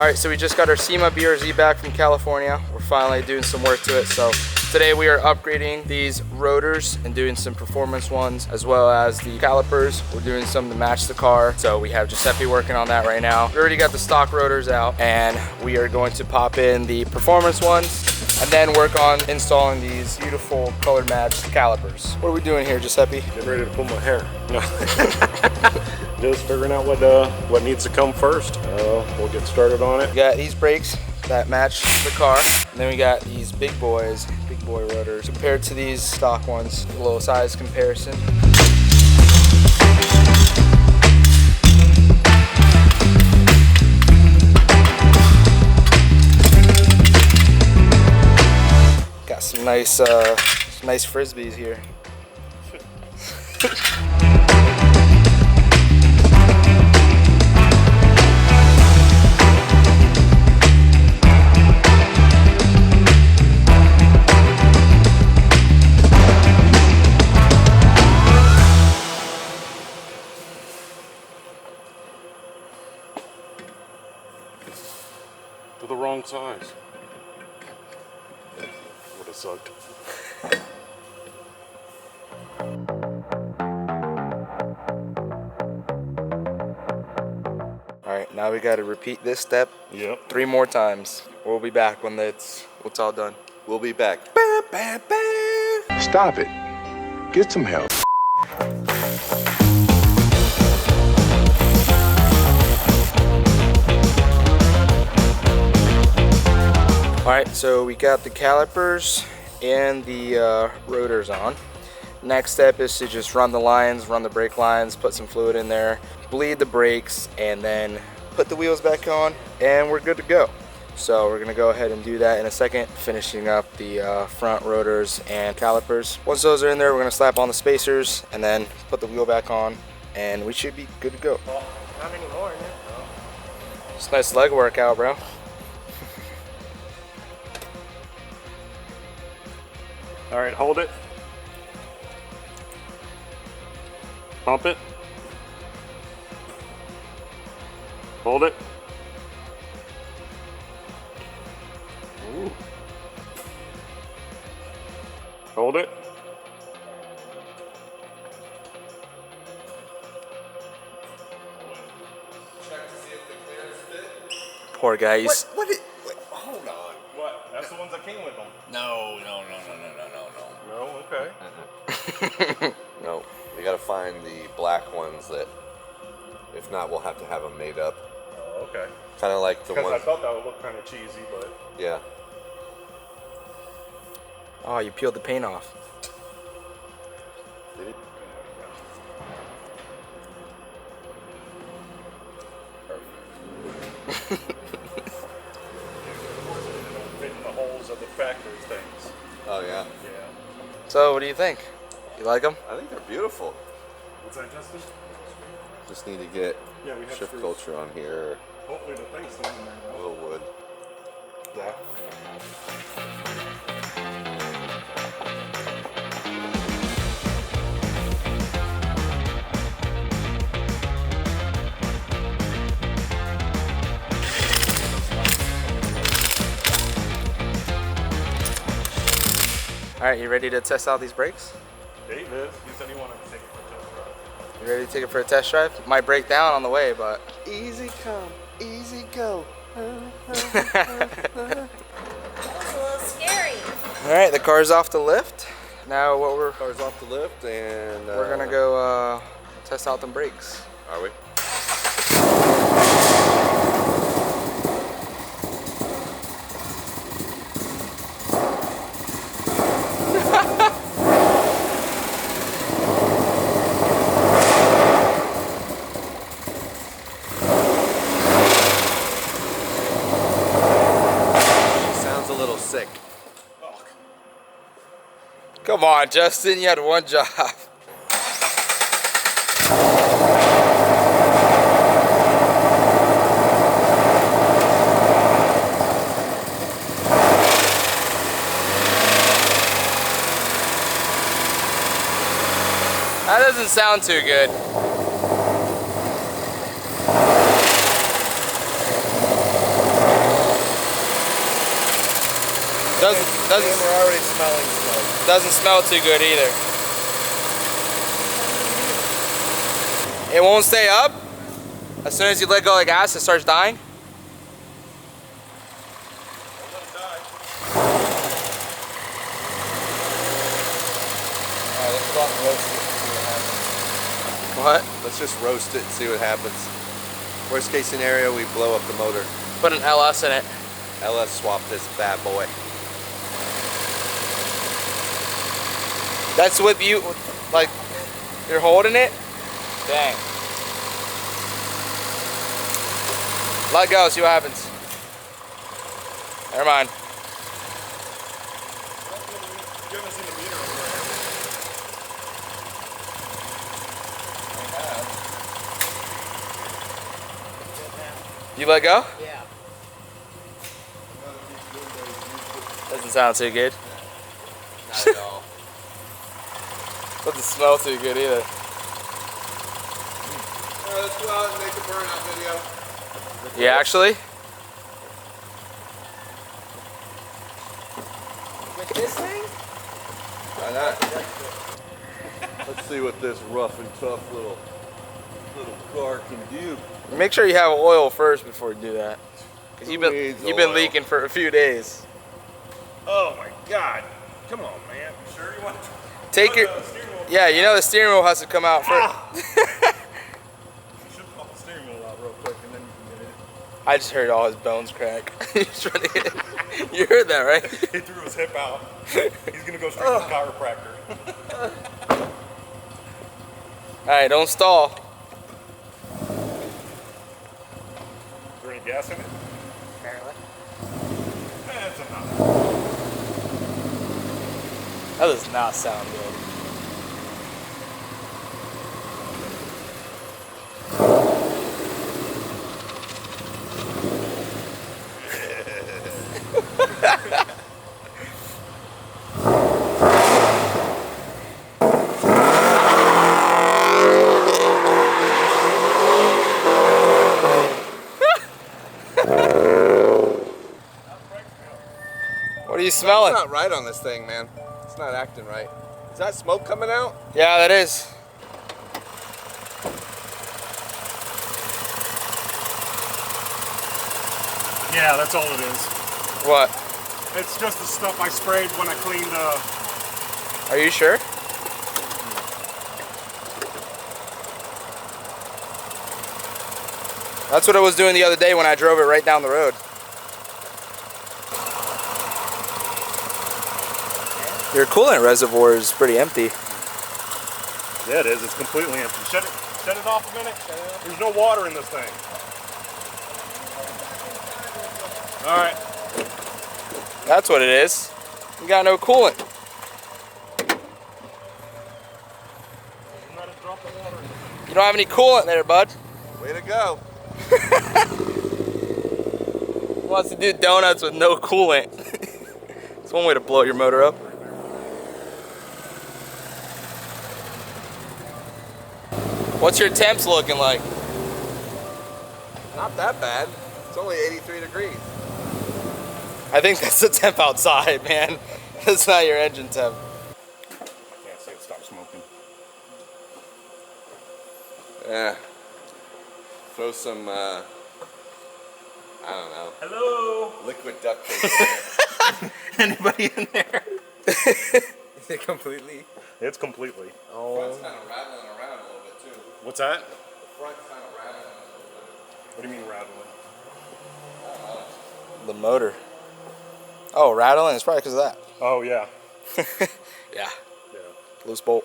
Alright, so we just got our SEMA BRZ back from California. We're finally doing some work to it. So today we are upgrading these rotors and doing some performance ones, as well as the calipers. We're doing some to match the car. So we have Giuseppe working on that right now. We already got the stock rotors out, and we are going to pop in the performance ones and then work on installing these beautiful color matched calipers. What are we doing here, Giuseppe? Getting ready to pull my hair. No. Just figuring out what needs to come first. We'll get started on it. We got these brakes that match the car. And then we got these big boy rotors compared to these stock ones. A little size comparison. Got some nice frisbees here. To the wrong size. Would have sucked. Alright, now we gotta repeat this step. Yep. 3 more times. We'll be back when it's all done. We'll be back. Stop it. Get some help. Alright, so we got the calipers and the rotors on. Next step is to just run the lines, run the brake lines, put some fluid in there, bleed the brakes, and then put the wheels back on, and we're good to go. So we're gonna go ahead and do that in a second, finishing up the front rotors and calipers. Once those are in there, we're gonna slap on the spacers and then put the wheel back on, and we should be good to go. Well, not anymore, yeah. It's a nice leg workout, bro. All right, hold it. Pump it. Hold it. Ooh. Hold it. Check to see if the clearance fit. Poor guy. He's Wait, hold on. What? That's the ones that came with them. No. No, okay. No, we gotta find the black ones that, if not, we'll have to have them made up. Oh, okay. Kind of like the Because I ones. thought that would look kind of cheesy, but Yeah. Oh, you peeled the paint off. Did it? Perfect. fit in the holes of the factory things. Oh yeah. Yeah. So, what do you think? You like them? I think they're beautiful. What's that, Justin? Just need to get Yeah, we have shift screws. culture on here. Hopefully the thing's still in there A though. little wood. Yeah. All right, you ready to test out these brakes? Dave is. He said he wanted to take it for a test drive. You ready to take it for a test drive? Might break down on the way, but Easy come, easy go. That was a little scary. all right, the car's off the lift. Now what Car's off the lift, and we're gonna go test out them brakes. Are we? She sounds a little sick. Come on, Justin, you had one job. That doesn't sound too good. we're already smelling smoke. Doesn't smell too good either. It won't stay up. As soon as you let go of the gas, it starts dying. Alright, let's go out and roast it and see what happens. What? Let's just roast it and see what happens. Worst case scenario, we blow up the motor. Put an LS in it. LS swap this bad boy. That's with you, like, you're holding it? Dang. Let go, see what happens. Never mind. You let go? Yeah. Doesn't sound too good. Not at all. Doesn't smell too good either. Alright, let's go out and make a burnout video. Yeah, actually? With this thing? Why not? Let's see what this rough and tough little car can do. Make sure you have oil first before you do that. Cause Who you've been needs oil? leaking for a few days. Oh my God! Come on, man. You sure you want to Take your, yeah, you know the steering wheel has to come out first. You should pop the steering wheel out real quick and then you can get it. I just heard all his bones crack. He's trying to get it. You heard that, right? He threw his hip out. He's gonna go straight to the chiropractor. All right, don't stall. Is there any gas in it? Apparently. That's enough. That does not sound good. What are you smelling? It's not right on this thing, man. It's not acting right. Is that smoke coming out? Yeah, that is. Yeah, that's all it is. What? It's just the stuff I sprayed when I cleaned the. Are you sure? That's what I was doing the other day when I drove it right down the road. Your coolant reservoir is pretty empty. Yeah, it is. It's completely empty. Shut it off a minute. There's no water in this thing. All right. That's what it is. You got no coolant. Not a drop of water in this thing. You don't have any coolant there, bud. Way to go. Wants to do donuts with no coolant. It's one way to blow your motor up. What's your temps looking like? Not that bad. It's only 83 degrees. I think that's the temp outside, man. That's not your engine temp. I can't say it stopped smoking. Yeah. Throw some, I don't know, Hello. liquid duct tape in there. Anybody in there? Is it completely? It's completely. Front's kind of rattling around a little bit too. What's that? The front's kind of rattling a little bit. What do you mean rattling? The motor. Oh, rattling? It's probably because of that. Oh yeah. Yeah, Yeah. loose bolt.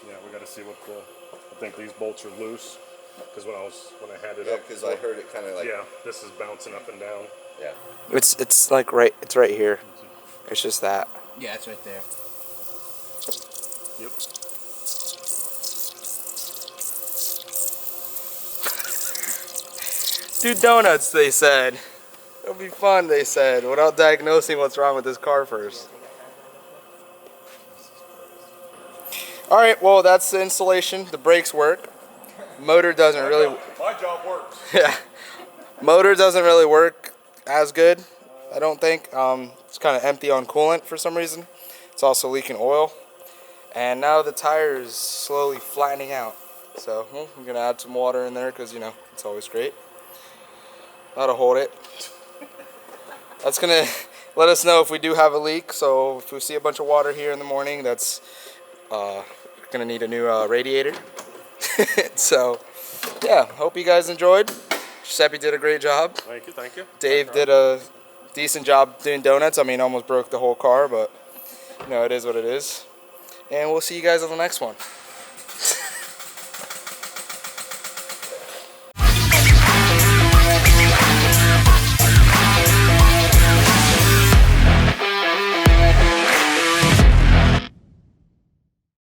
Yeah. We got to see what the. I think these bolts are loose because when I had it Yeah, up. because I heard it kind of like. Yeah. This is bouncing up and down. Yeah. It's like it's right here. It's just that. Yeah, it's right there. Yep. Do donuts, they said. It'll be fun, they said, without diagnosing what's wrong with this car first. Alright, well that's the installation. The brakes work. Motor doesn't really My job works. yeah. Motor doesn't really work as good. I don't think. It's kind of empty on coolant for some reason. It's also leaking oil. And now the tire is slowly flattening out. So I'm going to add some water in there because, you know, it's always great. That'll hold it. That's going to let us know if we do have a leak. So if we see a bunch of water here in the morning, that's going to need a new radiator. So, yeah, hope you guys enjoyed. Giuseppe did a great job. Thank you, thank you. Dave did a decent job doing donuts. I mean, almost broke the whole car, but, you know, it is what it is. And we'll see you guys on the next one.